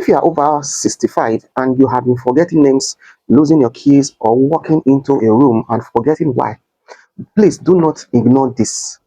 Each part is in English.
If you are over 65 and you have been forgetting names, losing your keys, or walking into a room and forgetting why, please do not ignore this.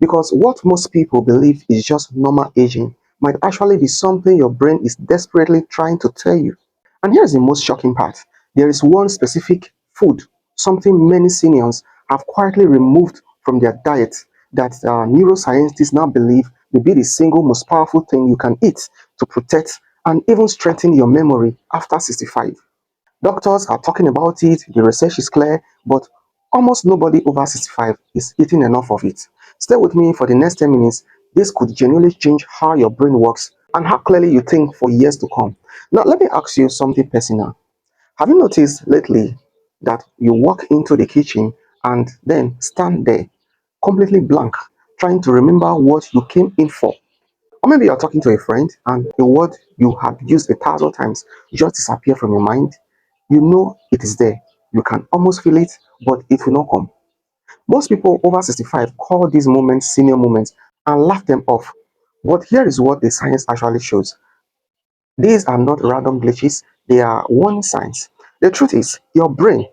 Because what most people believe is just normal aging might actually be something your brain is desperately trying to tell you. And here's the most shocking part: there is one specific food, something many seniors have quietly removed from their diet, that neuroscientists now believe may be the single most powerful thing you can eat to protect and even strengthen your memory after 65. Doctors are talking about it, the research is clear, but almost nobody over 65 is eating enough of it. Stay with me for the next 10 minutes. This could genuinely change how your brain works and how clearly you think for years to come. Now, let me ask you something personal. Have you noticed lately that you walk into the kitchen and then stand there completely blank, trying to remember what you came in for? Or maybe you're talking to a friend and a word you have used 1,000 times just disappear from your mind. You know it is there. You can almost feel it, but it will not come. Most people over 65 call these moments senior moments and laugh them off. But here is what the science actually shows. These are not random glitches, they are warning signs. The truth is, your brain,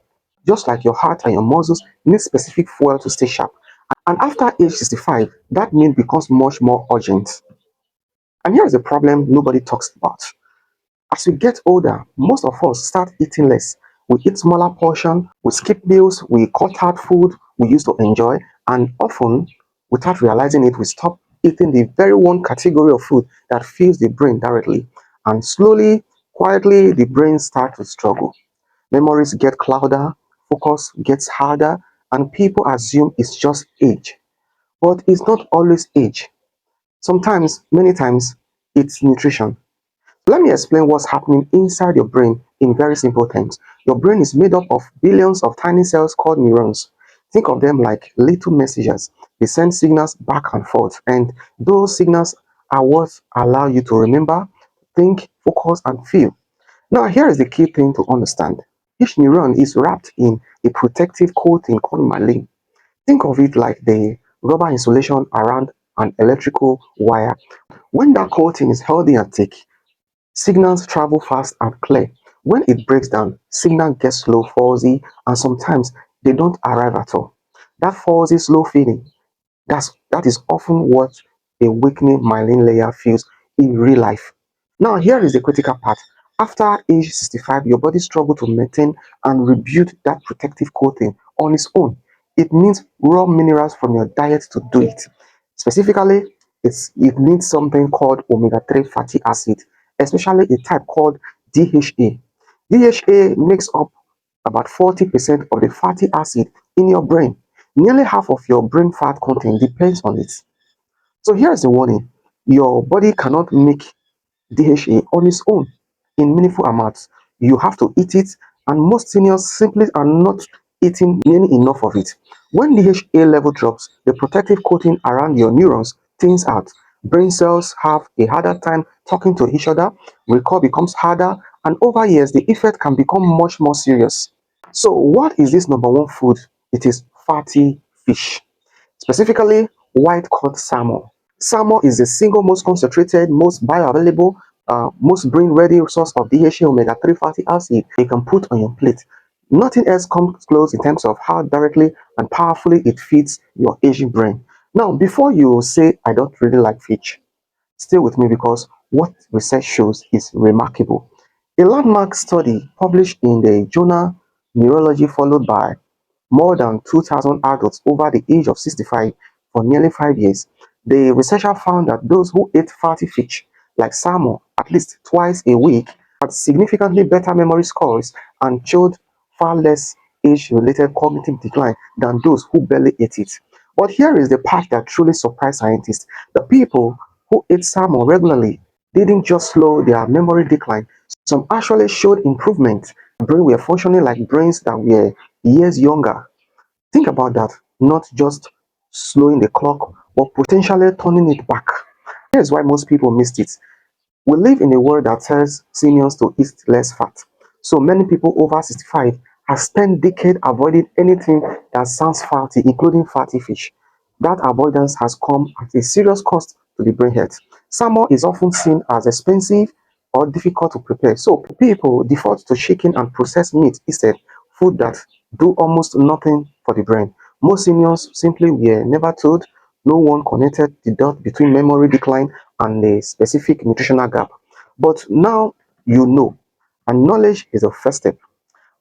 just like your heart and your muscles, needs specific fuel to stay sharp. And after age 65, that need becomes much more urgent. And here is the problem nobody talks about. As we get older, most of us start eating less. We eat smaller portions, we skip meals, we cut out food we used to enjoy, and often, without realizing it, we stop eating the very one category of food that fills the brain directly. And slowly, quietly, the brain starts to struggle. Memories get clouder, focus gets harder, and people assume it's just age. But it's not always age. Sometimes, many times, it's nutrition. Let me explain what's happening inside your brain in very simple terms. Your brain is made up of billions of tiny cells called neurons. Think of them like little messengers. They send signals back and forth, and those signals are what allow you to remember, think, focus, and feel. Now, here is the key thing to understand. Each neuron is wrapped in a protective coating called myelin. Think of it like the rubber insulation around an electrical wire. When that coating is healthy and thick, signals travel fast and clear. When it breaks down, signal gets slow, fuzzy, and sometimes they don't arrive at all. That fuzzy, slow feeling, that is often what a weakening myelin layer feels in real life. Now, here is the critical part. After age 65, your body struggles to maintain and rebuild that protective coating on its own. It needs raw minerals from your diet to do it. Specifically, it needs something called omega-3 fatty acid, especially a type called DHA. DHA makes up about 40% of the fatty acid in your brain. Nearly half of your brain fat content depends on it. So here's the warning: your body cannot make DHA on its own in meaningful amounts. You have to eat it, and most seniors simply are not eating nearly enough of it. When DHA level drops, the protective coating around your neurons thins out. Brain cells have a harder time talking to each other, recall becomes harder, and over years, the effect can become much more serious. So, what is this number one food? It is fatty fish, specifically white cod salmon. Salmon is the single most concentrated, most bioavailable, most brain-ready source of DHA omega-3 fatty acid you can put on your plate. Nothing else comes close in terms of how directly and powerfully it feeds your aging brain. Now, before you say, I don't really like fish, stay with me because what research shows is remarkable. A landmark study published in the journal Neurology, followed by more than 2,000 adults over the age of 65 for nearly 5 years, the researcher found that those who ate fatty fish, like salmon, at least twice a week, had significantly better memory scores and showed far less age-related cognitive decline than those who barely ate it. But here is the part that truly surprised scientists. The people who ate salmon regularly didn't just slow their memory decline, some actually showed improvement. Brain were functioning like brains that were years younger. Think about that, not just slowing the clock, but potentially turning it back. Here's why most people missed it. We live in a world that tells seniors to eat less fat. So many people over 65 have spent decades avoiding anything that sounds fatty, including fatty fish. That avoidance has come at a serious cost to the brain health. Salmon is often seen as expensive, or difficult to prepare. So people default to chicken and processed meat instead, food that do almost nothing for the brain. Most seniors simply were never told. No one connected the dot between memory decline and a specific nutritional gap. But now you know, and knowledge is the first step.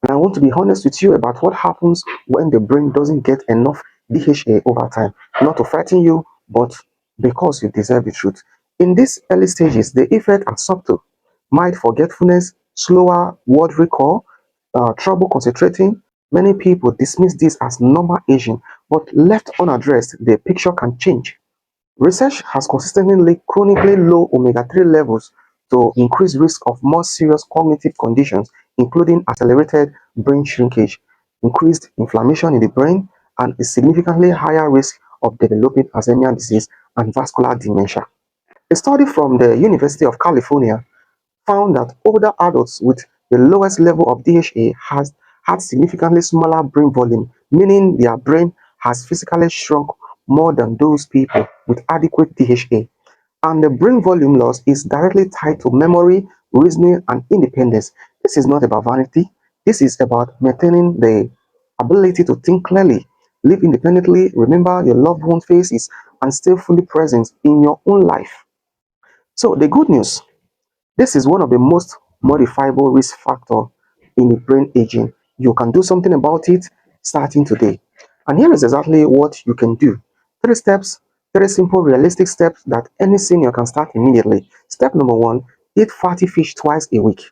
And I want to be honest with you about what happens when the brain doesn't get enough DHA over time. Not to frighten you, but because you deserve the truth. In these early stages, the effects are subtle. Mild forgetfulness, slower word recall, trouble concentrating. Many people dismiss this as normal aging, but left unaddressed, the picture can change. Research has consistently linked chronically low omega-3 levels to increased risk of more serious cognitive conditions, including accelerated brain shrinkage, increased inflammation in the brain, and a significantly higher risk of developing Alzheimer's disease and vascular dementia. A study from the University of California found that older adults with the lowest level of DHA has had significantly smaller brain volume, meaning their brain has physically shrunk more than those people with adequate DHA. And the brain volume loss is directly tied to memory, reasoning, and independence. This is not about vanity. This is about maintaining the ability to think clearly, live independently, remember your loved one's faces, and stay fully present in your own life. So the good news, this is one of the most modifiable risk factor in the brain aging. You can do something about it starting today. And here is exactly what you can do. Three steps, three simple, realistic steps that any senior can start immediately. Step number one, eat fatty fish twice a week.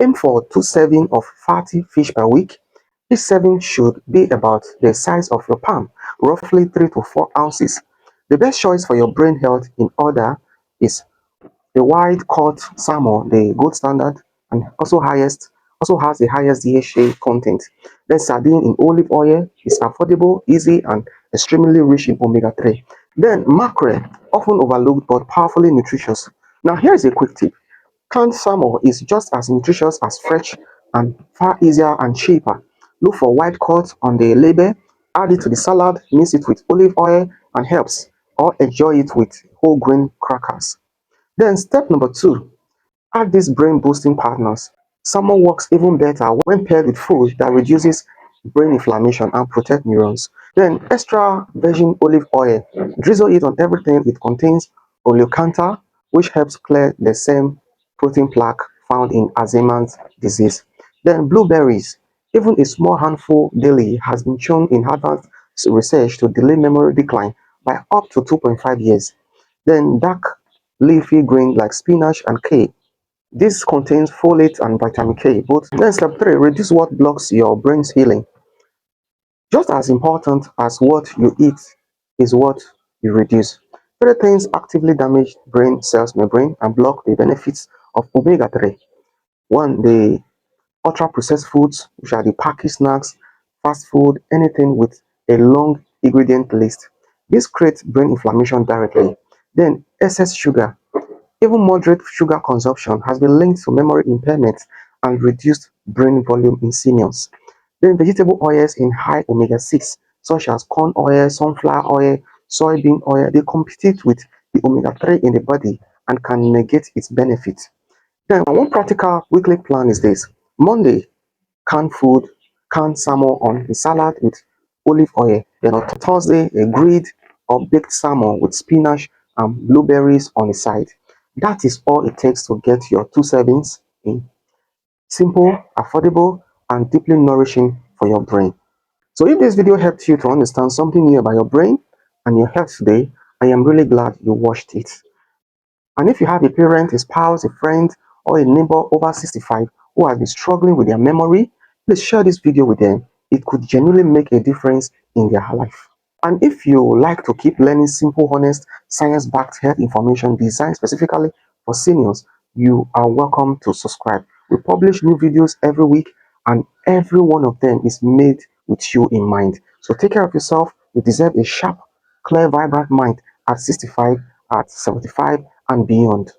Aim for 2 servings of fatty fish per week. Each serving should be about the size of your palm, roughly 3 to 4 ounces. The best choice for your brain health in order is the wild-caught salmon, the gold standard, and also has the highest DHA content. Then sardine in olive oil is affordable, easy, and extremely rich in omega-3. Then mackerel, often overlooked but powerfully nutritious. Now here's a quick tip. Canned salmon is just as nutritious as fresh and far easier and cheaper. Look for white caught on the label, add it to the salad, mix it with olive oil and herbs, or enjoy it with whole grain crackers. Then step number two, add these brain boosting partners. Salmon works even better when paired with food that reduces brain inflammation and protect neurons. Then extra virgin olive oil. Drizzle it on everything. It contains oleocanthal, which helps clear the same protein plaque found in Alzheimer's disease. Then blueberries. Even a small handful daily has been shown in advanced research to delay memory decline by up to 2.5 years. Then dark leafy green like spinach and kale. This contains folate and vitamin K both. Then step 3, reduce what blocks your brain's healing. Just as important as what you eat is what you reduce. Three things actively damage brain cells membrane and block the benefits of omega-3. One, the ultra-processed foods, which are the packaged snacks, fast food, anything with a long ingredient list. This creates brain inflammation directly. Then excess sugar. Even moderate sugar consumption has been linked to memory impairment and reduced brain volume in seniors. Then vegetable oils in high omega-6, such as corn oil, sunflower oil, soybean oil, they compete with the omega-3 in the body and can negate its benefits. Then one practical weekly plan is this. Monday, canned food, canned salmon on a salad with olive oil. Then on Thursday, a grilled or baked salmon with spinach and blueberries on the side. That is all it takes to get your 2 servings in. Simple, affordable, and deeply nourishing for your brain. So if this video helped you to understand something new about your brain and your health today, I am really glad you watched it. And if you have a parent, a spouse, a friend, or a neighbor over 65 who has been struggling with their memory, please share this video with them. It could genuinely make a difference in their life. And if you like to keep learning simple, honest, science-backed health information designed specifically for seniors, you are welcome to subscribe. We publish new videos every week, and every one of them is made with you in mind. So take care of yourself. You deserve a sharp, clear, vibrant mind at 65, at 75, and beyond.